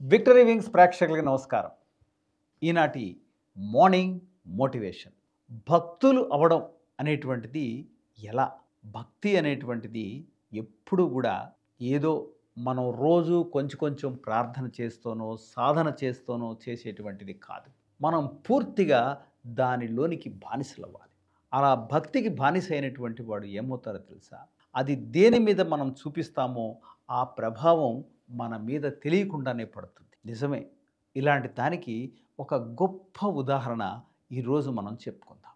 Victory wings ప్రేక్షకులకి నమస్కారం. ఈనాటి మార్నింగ్ మోటివేషన్. భక్తులు అవ్వడం అనేటువంటిది ఎలా? భక్తి అనేటువంటిది ఎప్పుడు కూడా ఏదో మనం రోజు కొంచెం కొంచెం ప్రార్థన చేస్తూనో, సాధన చేస్తూనో చేసేటువంటిది కాదు. మనం పూర్తిగా దానిలోనికి బానిసలవ్వాలి. అలా భక్తికి బానిస అయినటువంటి వాడు ఏమవుతారో తెలుసా? అది దేని మీద మనం చూపిస్తామో ఆ ప్రభావం మన మీద తెలియకుండానే పడుతుంది. నిజమే. ఇలాంటి దానికి ఒక గొప్ప ఉదాహరణ ఈరోజు మనం చెప్పుకుందాం.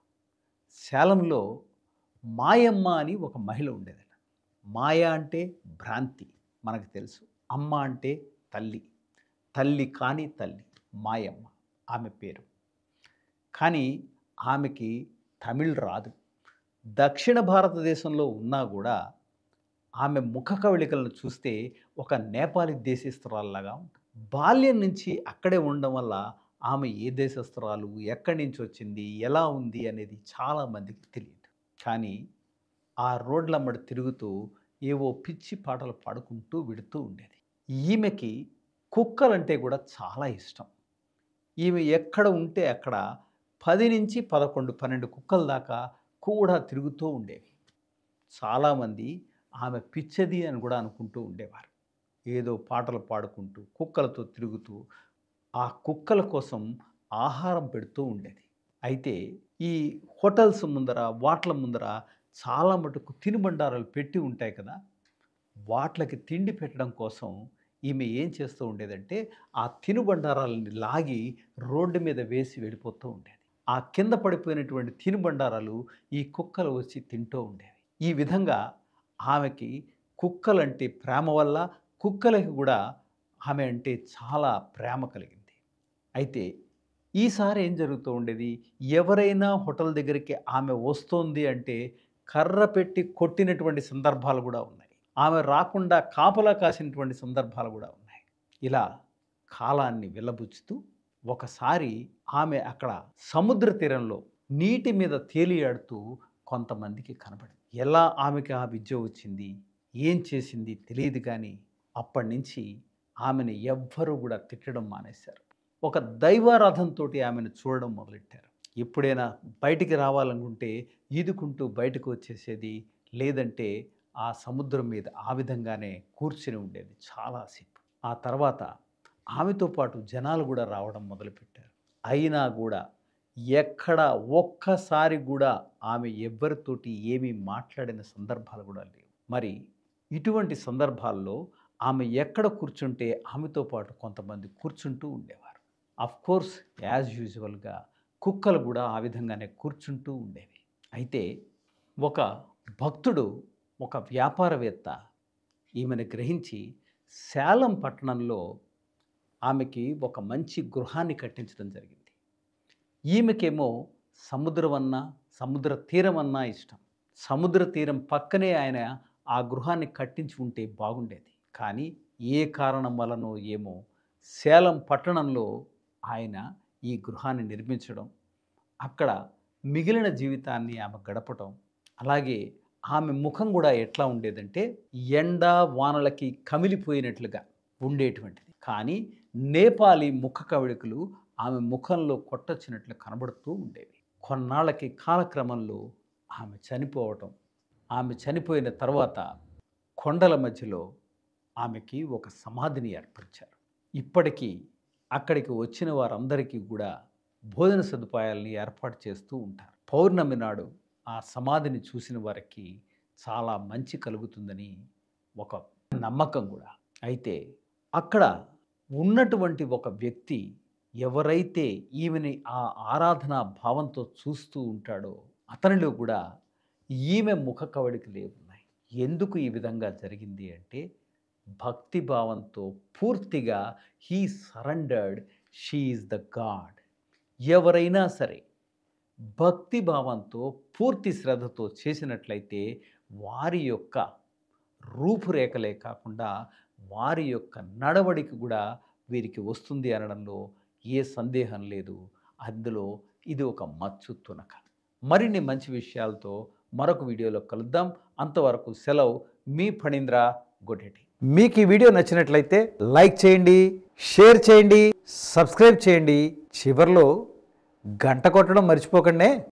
సేలంలో మాయమ్మ అని ఒక మహిళ ఉండేదట. మాయ అంటే భ్రాంతి మనకు తెలుసు. అమ్మ అంటే తల్లి. తల్లి కాని తల్లి మాయమ్మ ఆమె పేరు. కానీ ఆమెకి తమిళ్ రాదు. దక్షిణ భారతదేశంలో ఉన్నా గూడా ఆమె ముఖ కవళికలను చూస్తే ఒక నేపాలీ దేశస్తురాల్లాగా ఉంటుంది. బాల్యం నుంచి అక్కడే ఉండడం వల్ల ఆమె ఏ దేశస్తురాలు, ఎక్కడి నుంచి వచ్చింది, ఎలా ఉంది అనేది చాలామందికి తెలియదు. కానీ ఆ రోడ్లమ్మట తిరుగుతూ ఏవో పిచ్చి పాటలు పాడుకుంటూ విడుతూ ఉండేది. ఈమెకి కుక్కలంటే కూడా చాలా ఇష్టం. ఈమె ఎక్కడ ఉంటే అక్కడ 10-11, 12 కుక్కల దాకా కూడా తిరుగుతూ ఉండేవి. చాలామంది ఆమె పిచ్చిది అని కూడా అనుకుంటూ ఉండేవారు. ఏదో పాటలు పాడుకుంటూ, కుక్కలతో తిరుగుతూ, ఆ కుక్కల కోసం ఆహారం పెడుతూ ఉండేది. అయితే ఈ హోటల్స్ ముందర, వాట్ల ముందర చాలా మటుకు తినుబండారాలు పెట్టి ఉంటాయి కదా! వాట్లకి తిండి పెట్టడం కోసం ఈమె ఏం చేస్తూ ఉండేదంటే, ఆ తినుబండారాలని లాగి రోడ్డు మీద వేసి వెళ్ళిపోతూ ఉండేది. ఆ కింద పడిపోయినటువంటి తినుబండారాలు ఈ కుక్కలు వచ్చి తింటూ ఉండేవి. ఈ విధంగా ఆమెకి కుక్కలంటే ప్రేమ వల్ల, కుక్కలకి కూడా ఆమె అంటే చాలా ప్రేమ కలిగింది. అయితే ఈసారి ఏం జరుగుతూ ఉండేది, ఎవరైనా హోటల్ దగ్గరికి ఆమె వస్తోంది అంటే కర్ర పెట్టి కొట్టినటువంటి సందర్భాలు కూడా ఉన్నాయి. ఆమె రాకుండా కాపలా కాసినటువంటి సందర్భాలు కూడా ఉన్నాయి. ఇలా కాలాన్ని వెళ్ళబుచ్చుతూ ఒకసారి ఆమె అక్కడ సముద్ర తీరంలో నీటి మీద తేలియాడుతూ కొంతమందికి కనబడింది. ఎలా ఆమెకి ఆ విద్య వచ్చింది, ఏం చేసింది తెలీదు కానీ అప్పటినుంచి ఆమెను ఎవ్వరూ కూడా తిట్టడం మానేశారు. ఒక దైవారాధనతోటి ఆమెను చూడడం మొదలెట్టారు. ఎప్పుడైనా బయటికి రావాలనుకుంటే ఈదుకుంటూ బయటకు వచ్చేసేది. లేదంటే ఆ సముద్రం మీద ఆ విధంగానే కూర్చుని ఉండేది చాలాసేపు. ఆ తర్వాత ఆమెతో పాటు జనాలు కూడా రావడం మొదలుపెట్టారు. అయినా కూడా ఎక్కడ ఒక్కసారి కూడా ఆమె ఎవ్వరితోటి ఏమీ మాట్లాడిన సందర్భాలు కూడా లేవు. మరి ఇటువంటి సందర్భాల్లో ఆమె ఎక్కడ కూర్చుంటే ఆమెతో పాటు కొంతమంది కూర్చుంటూ ఉండేవారు. ఆఫ్‌కోర్స్ యాజ్ యూజువల్‌గా కుక్కలు కూడా ఆ విధంగానే కూర్చుంటూ ఉండేవి. అయితే ఒక భక్తుడు, ఒక వ్యాపారవేత్త ఈమెను గ్రహించి సేలం పట్టణంలో ఆమెకి ఒక మంచి గృహాన్ని కట్టించడం జరిగింది. ఈమెకేమో సముద్రం అన్నా, సముద్ర తీరం అన్నా ఇష్టం. సముద్ర తీరం పక్కనే ఆయన ఆ గృహాన్ని కట్టించి ఉంటే బాగుండేది. కానీ ఏ కారణం వలనో ఏమో సేలం పట్టణంలో ఆయన ఈ గృహాన్ని నిర్మించడం, అక్కడ మిగిలిన జీవితాన్ని ఆమె గడపటం, అలాగే ఆమె ముఖం గూడా ఎట్లా ఉండేదంటే ఎండ, వానలకి కమిలిపోయినట్లుగా ఉండేటువంటిది. కానీ నేపాలీ ముఖ కవళికలు ఆమె ముఖంలో కొట్టొచ్చినట్లు కనబడుతూ ఉండేవి. కొన్నాళ్ళకి కాలక్రమంలో ఆమె చనిపోవటం, ఆమె చనిపోయిన తర్వాత కొండల మధ్యలో ఆమెకి ఒక సమాధిని ఏర్పరిచారు. ఇప్పటికీ అక్కడికి వచ్చిన వారందరికీ కూడా భోజన సదుపాయాలని ఏర్పాటు చేస్తూ ఉంటారు. పౌర్ణమి నాడు ఆ సమాధిని చూసిన వారికి చాలా మంచి కలుగుతుందని ఒక నమ్మకం కూడా. అయితే అక్కడ ఉన్నటువంటి ఒక వ్యక్తి ఎవరైతే ఈమెని ఆ ఆరాధనా భావంతో చూస్తూ ఉంటాడో అతనిలో కూడా ఈమె ముఖ కవళికలే ఉన్నాయి. ఎందుకు ఈ విధంగా జరిగింది అంటే భక్తి భావంతో పూర్తిగా he surrendered, she is the God. ఎవరైనా సరే భక్తి భావంతో పూర్తి శ్రద్ధతో చేసినట్లయితే వారి యొక్క రూపురేఖలే కాకుండా వారి యొక్క నడవడిక కూడా వీరికి వస్తుంది అనడంలో ఏ సందేహం లేదు. అందులో ఇది ఒక మచ్చు తునక. మరిన్ని మంచి విషయాలతో మరొక వీడియోలో కలుద్దాం. అంతవరకు సెలవు. మీ ఫణీంద్ర. Good day. మీకు ఈ వీడియో నచ్చినట్లయితే లైక్ చేయండి, షేర్ చేయండి, సబ్స్క్రైబ్ చేయండి. చివర్లో గంట కొట్టడం మర్చిపోకండి.